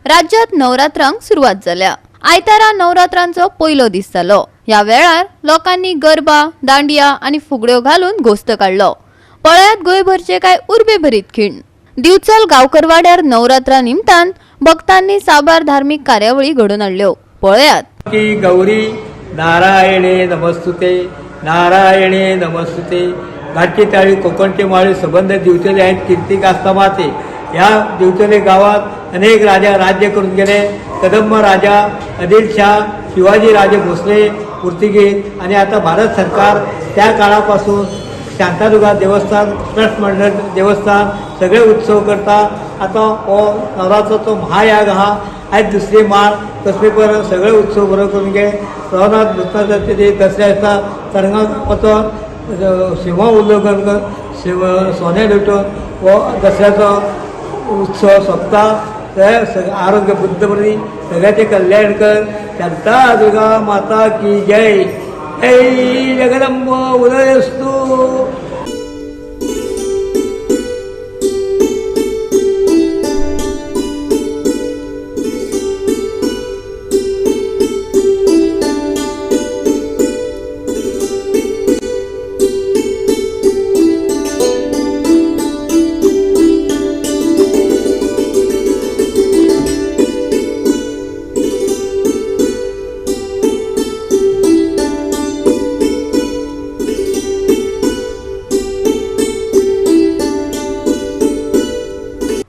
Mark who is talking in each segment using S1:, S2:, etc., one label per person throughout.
S1: राज्यात नवरात्रांक सुरुवात जाल्या। आयतारा नवरात्रांचो पयलो दीस जालो। या वेळार लोकांनी गरबा, दांडिया आणि फुगड्यो घालून घोस्त काढलो। पळयात गोंयभरचे काय उर्बे भरीत खीण। दिवचल गांवकरवाड्यार नवरात्रा निमतान भक्तांनी साबार धार्मिक कार्यावळी घडोवन हाडल्यो। पळयात
S2: की गौरी नारायणे नमस्तुते, नारायणे नमस्तुते। घाटची टाळी कोकणचे माळी संबंध दिवचले आहेत कीर्तिक आस्तमाते। या दिवचले गावात अनेक राजा राज्य करून गेले। कदंब राजा आदिलशाह, शिवाजी राजे भोसले, पोर्तुगीज आणि आता भारत सरकार त्या काळापासून शांतादुर्गा देवस्थान, ट्रस्ट मंडळ देवस्थान सगळे उत्सव करता। आता हो नवरात्राचो महायाग हा आज दुसरी माळ कसले पर सगळे उत्सव बरो करून घे। प्रवनाथ दुसऱ्या दसऱ्याचा तरंगाचो शिवा उल्लेखन कर शिव सोने लुटून हो दसऱ्याचो उत्सव सोंपता। आरोग्य बुद्धपरी सगळ्याचे कल्याण कर। शांता दुर्गा माता की जय। जय जगदंब उदयस्तु।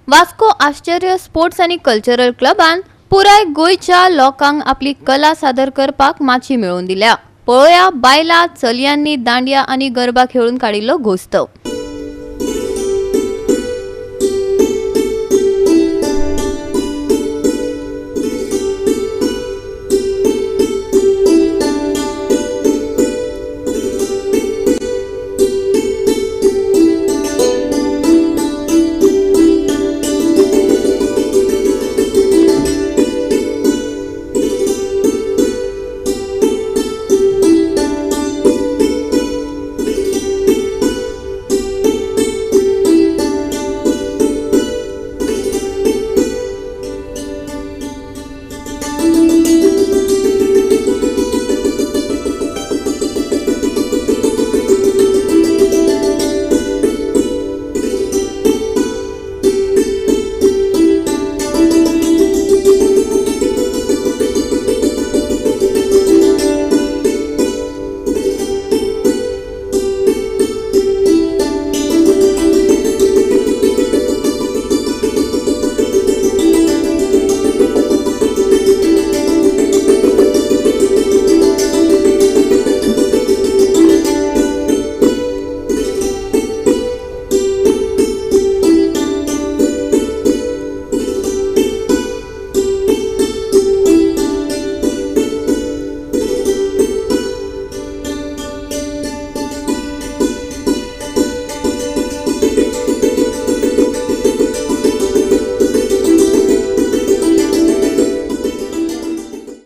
S1: वास्को आश्चर्य स्पोर्ट्स आणि कल्चरल क्लबान पुराय गोयच्या लोकांक आपली कला सादर करपाक माची मेळोवन दिल्या। पळोवया बायला चलयांनी दांडिया आणि गरबा खेळून काडिल्लो घोस्त।